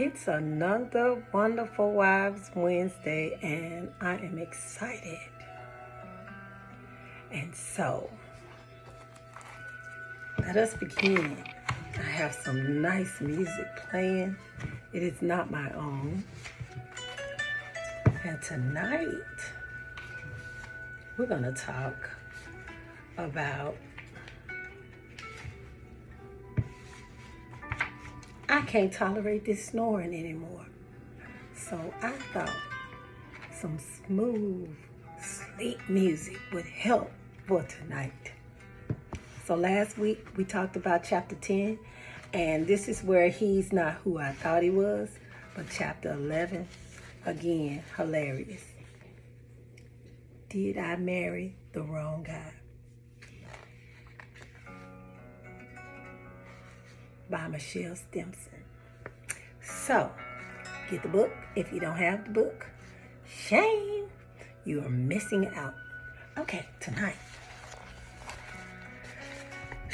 It's another Wonderful Wives Wednesday, and I am excited. And so, let us begin. I have some nice music playing. It is not my own. And tonight, we're going to talk about I can't tolerate this snoring anymore. So I thought some smooth sleep music would help for tonight. So last week we talked about chapter 10, and this is where he's not who I thought he was, but chapter 11, again, hilarious. Did I marry the wrong guy? By Michelle Stimpson. So, get the book. If you don't have the book, shame. You are missing out. Okay, tonight.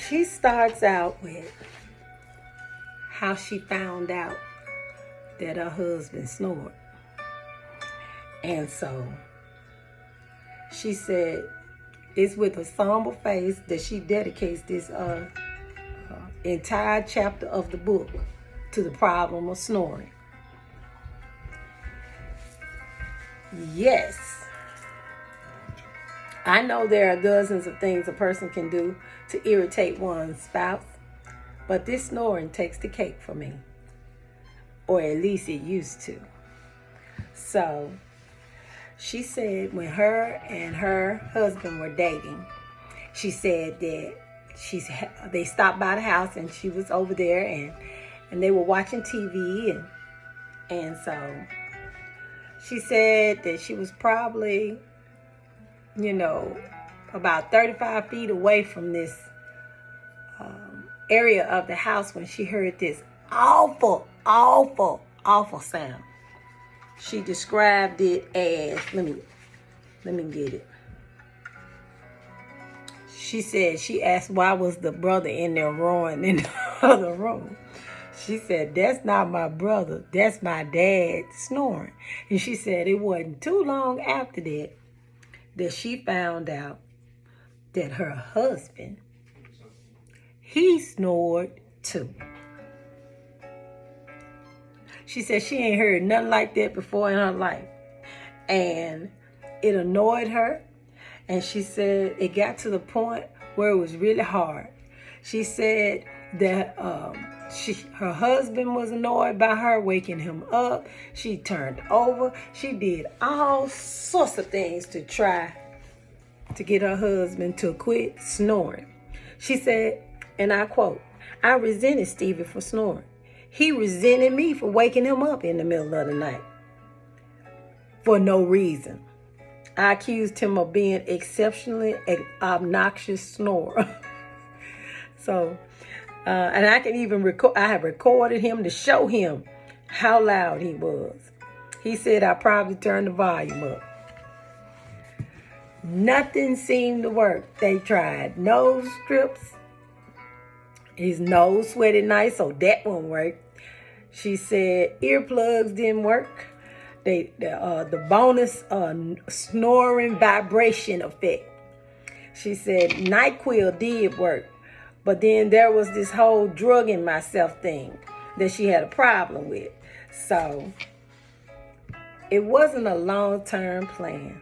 She starts out with how she found out that her husband snored. And so, she said it's with a somber face that she dedicates this entire chapter of the book to the problem of snoring. Yes, I know there are dozens of things a person can do to irritate one's spouse, but this snoring takes the cake for me, or at least it used to. So she said when her and her husband were dating, she said that they stopped by the house and she was over there and they were watching TV and so she said that she was probably, about 35 feet away from this area of the house when she heard this awful sound. She described it as, let me get it. She said, she asked why was the brother in there roaring in the other room. She said, that's not my brother. That's my dad snoring. And she said it wasn't too long after that she found out that her husband, he snored too. She said she ain't heard nothing like that before in her life. And it annoyed her. And she said it got to the point where it was really hard. She said that her husband was annoyed by her waking him up. She turned over. She did all sorts of things to try to get her husband to quit snoring. She said, and I quote, I resented Stevie for snoring. He resented me for waking him up in the middle of the night for no reason. I accused him of being exceptionally obnoxious snorer. So, and I can even record, I have recorded him to show him how loud he was. He said I probably turned the volume up. Nothing seemed to work. They tried nose strips. His nose sweated nice, so that won't work. She said earplugs didn't work. The bonus snoring vibration effect. She said NyQuil did work, but then there was this whole drugging myself thing that she had a problem with. So it wasn't a long-term plan.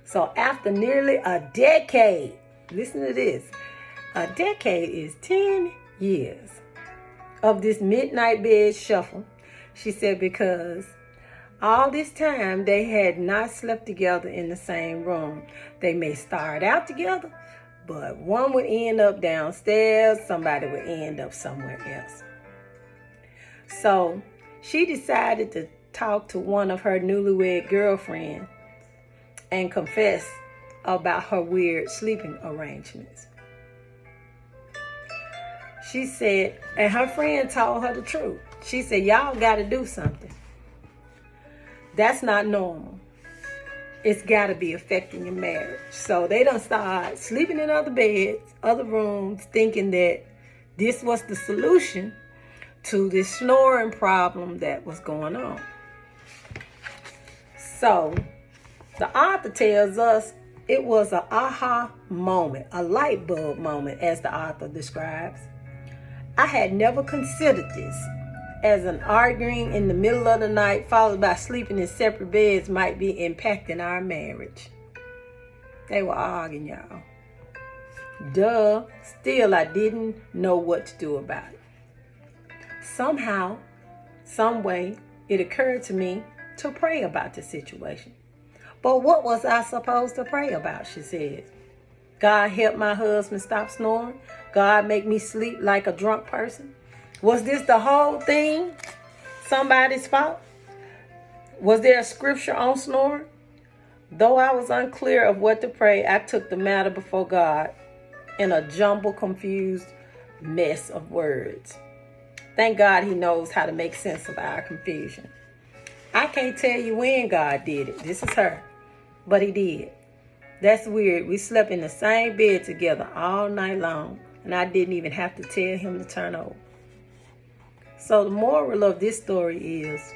So after nearly a decade, listen to this, a decade is 10 years of this midnight bed shuffle, she said, because all this time, they had not slept together in the same room. They may start out together, but one would end up downstairs, somebody would end up somewhere else. So she decided to talk to one of her newlywed girlfriends and confess about her weird sleeping arrangements. She said, and her friend told her the truth. She said, y'all got to do something. That's not normal. It's got to be affecting your marriage. So they done start sleeping in other beds, other rooms, thinking that this was the solution to this snoring problem that was going on. So the author tells us it was an aha moment, a light bulb moment, as the author describes. I had never considered this, as an arguing in the middle of the night followed by sleeping in separate beds might be impacting our marriage. They were arguing, y'all. Duh. Still, I didn't know what to do about it. Somehow, some way, it occurred to me to pray about the situation. But what was I supposed to pray about, she says. God help my husband stop snoring. God make me sleep like a drunk person. Was this the whole thing somebody's fault? Was there a scripture on snoring? Though I was unclear of what to pray, I took the matter before God in a jumbled, confused mess of words. Thank God he knows how to make sense of our confusion. I can't tell you when God did it. This is her. But he did. That's weird. We slept in the same bed together all night long, and I didn't even have to tell him to turn over. So the moral of this story is,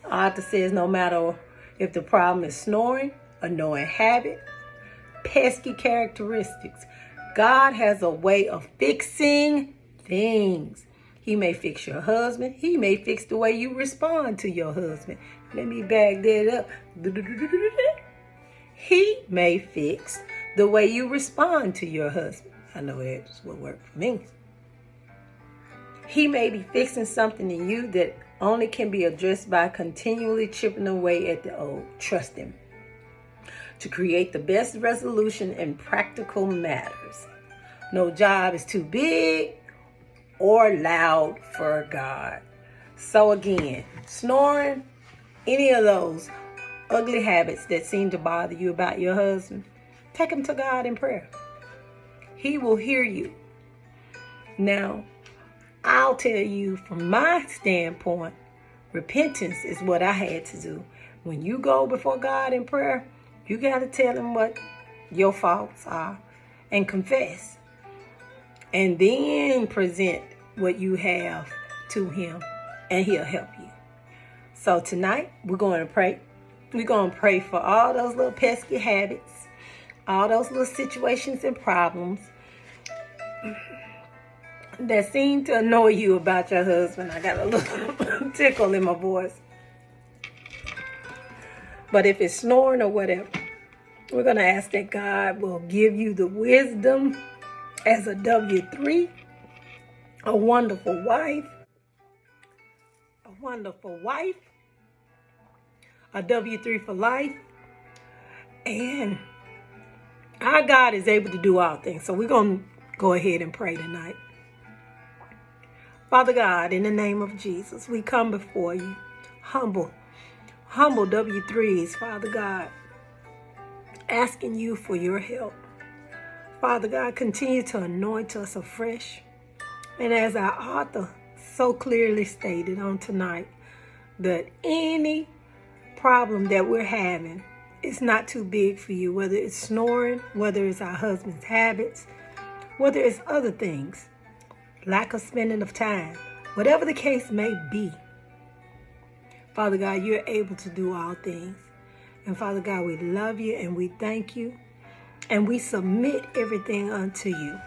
the author says no matter if the problem is snoring, annoying habit, pesky characteristics, God has a way of fixing things. He may fix your husband. He may fix the way you respond to your husband. Let me back that up. He may fix the way you respond to your husband. I know that's what worked for me. He may be fixing something in you that only can be addressed by continually chipping away at the old. Trust him to create the best resolution in practical matters. No job is too big or loud for God. So again, snoring, any of those ugly habits that seem to bother you about your husband, take them to God in prayer. He will hear you. Now, I'll tell you from my standpoint, repentance is what I had to do. When you go before God in prayer, you got to tell him what your faults are and confess. And then present what you have to him, and he'll help you. So tonight, we're going to pray. We're going to pray for all those little pesky habits, all those little situations and problems that seem to annoy you about your husband. I got a little tickle in my voice. But if it's snoring or whatever, we're going to ask that God will give you the wisdom as a W3, a wonderful wife, a W3 for life, and our God is able to do all things. So we're going to go ahead and pray tonight. Father God, in the name of Jesus, we come before you, humble W3s, Father God, asking you for your help. Father God, continue to anoint us afresh. And as our author so clearly stated on tonight, that any problem that we're having is not too big for you, whether it's snoring, whether it's our husband's habits, whether it's other things, lack of spending of time, whatever the case may be. Father God, you're able to do all things. And Father God, we love you and we thank you and we submit everything unto you.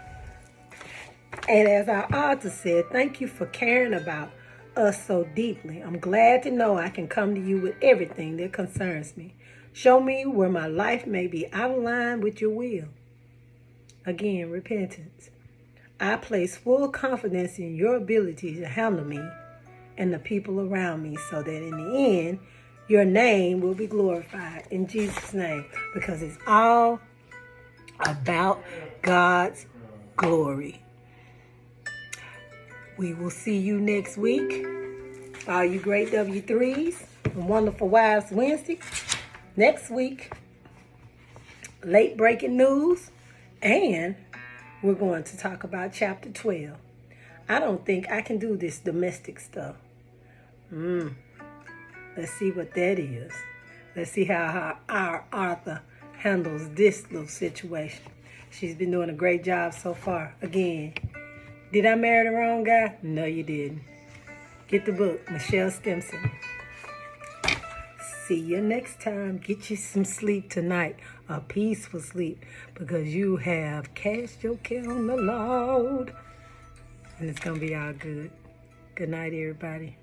And as our author said, thank you for caring about us so deeply. I'm glad to know I can come to you with everything that concerns me. Show me where my life may be out of line with your will. Again, repentance. I place full confidence in your ability to handle me and the people around me so that in the end, your name will be glorified in Jesus' name, because it's all about God's glory. We will see you next week. All you great W3s and Wonderful Wives Wednesday. Next week, late breaking news, and we're going to talk about chapter 12. I don't think I can do this domestic stuff. Let's see what that is. Let's see how our author handles this little situation. She's been doing a great job so far. Again, Did I marry the wrong guy? No, you didn't. Get the book, Michelle Stimpson. See you next time. Get you some sleep tonight, a peaceful sleep, because you have cast your care on the Lord. And it's going to be all good. Good night, everybody.